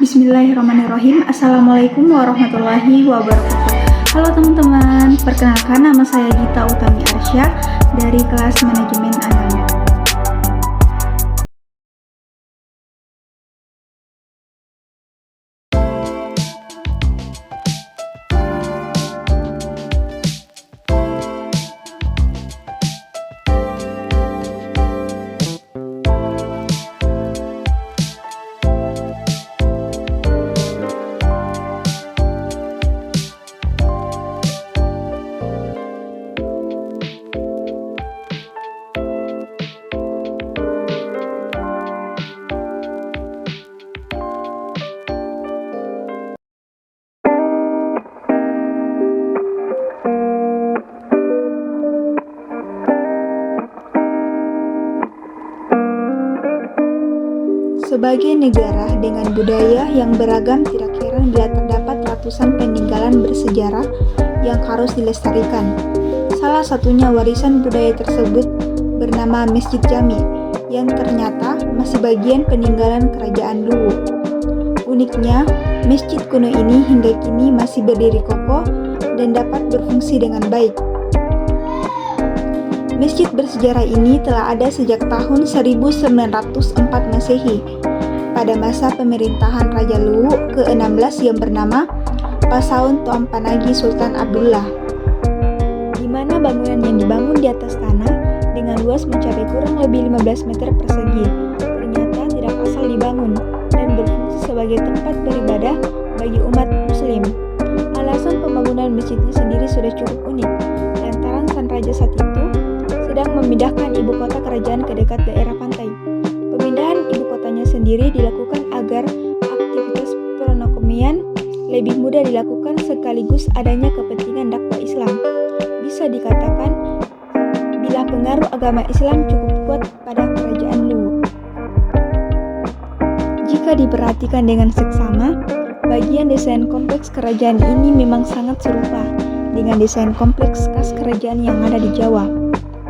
Bismillahirrahmanirrahim. Assalamualaikum warahmatullahi wabarakatuh. Halo teman-teman, perkenalkan nama saya Gita Utami Arsya dari kelas Manajemen Anak. Sebagai negara dengan budaya yang beragam, tidak heran bila terdapat ratusan peninggalan bersejarah yang harus dilestarikan. Salah satunya warisan budaya tersebut bernama Masjid Jami, yang ternyata masih bagian peninggalan Kerajaan Luwu. Uniknya, masjid kuno ini hingga kini masih berdiri kokoh dan dapat berfungsi dengan baik. Masjid bersejarah ini telah ada sejak tahun 1904 Masehi, pada masa pemerintahan Raja Luwu ke-16 yang bernama Pasaun Tuan Panagi Sultan Abdullah, di mana bangunan yang dibangun di atas tanah dengan luas mencapai kurang lebih 15 meter persegi ternyata tidak asal dibangun dan berfungsi sebagai tempat beribadah bagi umat muslim. Alasan pembangunan masjidnya sendiri sudah cukup unik, lantaran sang raja saat itu sedang memindahkan ibu kota kerajaan ke dekat daerah pantai. Pemindahan ibu kotanya sendiri dilakukan agar aktivitas perekonomian lebih mudah dilakukan sekaligus adanya kepentingan dakwah Islam. Bisa dikatakan bila pengaruh agama Islam cukup kuat pada kerajaan Luwu. Jika diperhatikan dengan seksama, bagian desain kompleks kerajaan ini memang sangat serupa dengan desain kompleks khas kerajaan yang ada di Jawa.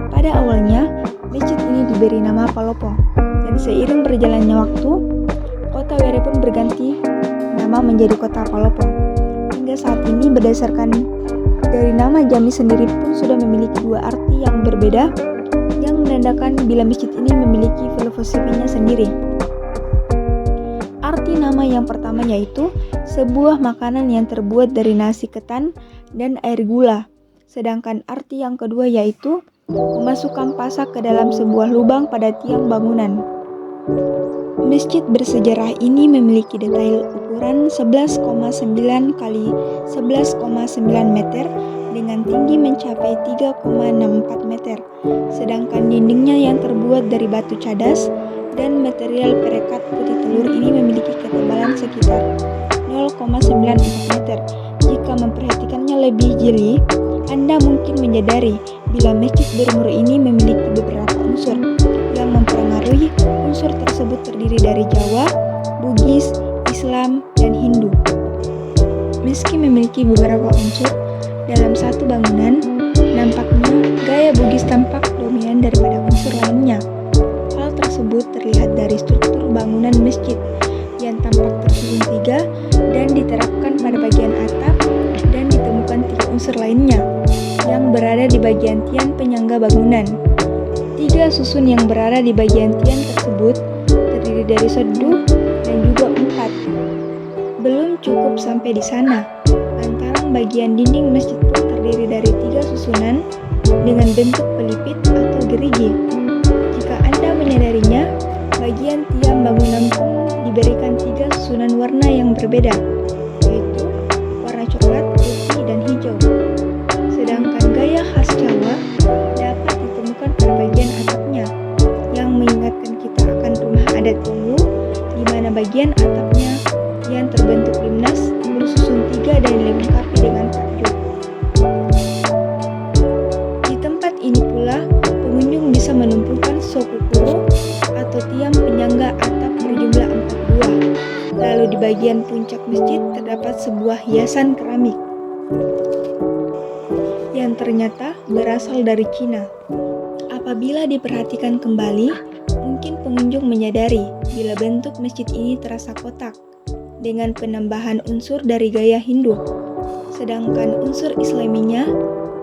Pada awalnya, masjid ini diberi nama Palopo, dan seiring berjalannya waktu, kota Were pun berganti nama menjadi kota Palopo. Hingga saat ini berdasarkan dari nama Jami sendiri pun sudah memiliki dua arti yang berbeda, yang menandakan bila masjid ini memiliki filosofinya sendiri. Arti nama yang pertama yaitu sebuah makanan yang terbuat dari nasi ketan dan air gula, sedangkan arti yang kedua yaitu memasukkan pasak ke dalam sebuah lubang pada tiang bangunan. Masjid bersejarah ini memiliki detail ukuran 11,9 kali 11,9 meter dengan tinggi mencapai 3,64 meter, sedangkan dindingnya yang terbuat dari batu cadas dan material perekat putih telur ini memiliki ketebalan sekitar 0,94 meter. Jika memperhatikannya lebih jeli, Anda mungkin menyadari bila masjid berumur ini memiliki beberapa unsur yang mempengaruhi. Unsur tersebut terdiri dari Jawa, Bugis, Islam, dan Hindu. Meski memiliki beberapa unsur dalam satu bangunan, nampaknya gaya Bugis tampak dominan daripada unsur lainnya. Hal tersebut terlihat dari struktur bangunan masjid yang tampak tersusun tiga dan diterapkan pada bagian atap, dan ditemukan tiga unsur lainnya yang berada di bagian tiang penyangga bangunan. Tiga susun yang berada di bagian tiang tersebut terdiri dari sedu dan juga empat. Belum cukup sampai di sana, lantaran bagian dinding masjid pun terdiri dari tiga susunan dengan bentuk pelipit atau gerigi. Jika Anda menyadarinya, bagian tiang bangunan pun diberikan tiga susunan warna yang berbeda, yaitu warna coklat, putih, dan hijau. Sedangkan gaya khas Jawa dapat ditemukan pada bagian atapnya, yang mengingatkan kita akan rumah adat Luwu, di mana bagian atapnya yang terbentuk limnas bersusun tiga dan dilengkapi dengan takjub. Di tempat ini pula, pengunjung bisa menumpukan sokukuro atau tiang penyangga atap berjumlah 4 buah. Lalu di bagian puncak masjid terdapat sebuah hiasan keramik yang ternyata berasal dari Cina. Apabila diperhatikan kembali, mungkin pengunjung menyadari bila bentuk masjid ini terasa kotak. dengan penambahan unsur dari gaya Hindu. Sedangkan unsur Islaminya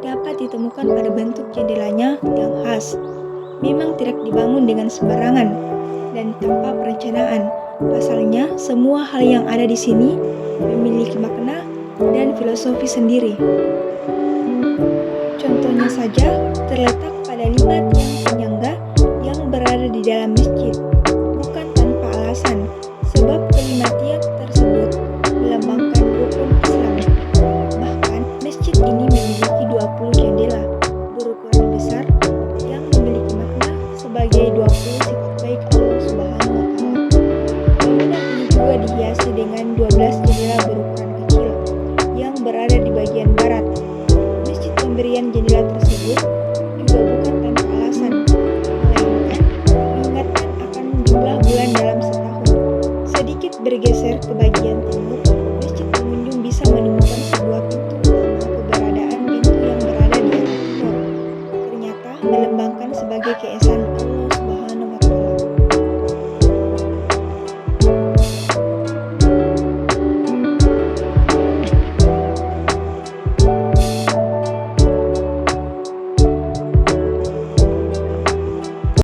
dapat ditemukan pada bentuk jendelanya yang khas. Memang tidak dibangun dengan sembarangan dan tanpa perencanaan. Pasalnya, semua hal yang ada di sini memiliki makna dan filosofi sendiri. Contohnya saja, terletak pada 5 tiang penyangga yang berada di dalam masjid. Bukan tanpa alasan, sebab kelima tiang tersebut melambangkan rukun Islam. Bahkan, masjid ini memiliki 20 jendela berukuran besar yang memiliki makna sebagai 20 sifat baik Allah Subhanahu wa Ta'ala. Bangunan ini juga dihiasi dengan 12 jendela berukuran kecil yang berada di bagian barat. Masjid pemberian jendela tersebut juga bukan tanpa alasan, melainkan mengingatkan akan jumlah bulan dalam setahun. Sedikit bergeser ke bagian timur, masjid pengunjung bisa menemukan sebuah pintu utama. Keberadaan pintu yang berada di arah timur ternyata melambangkan sebagai keesaan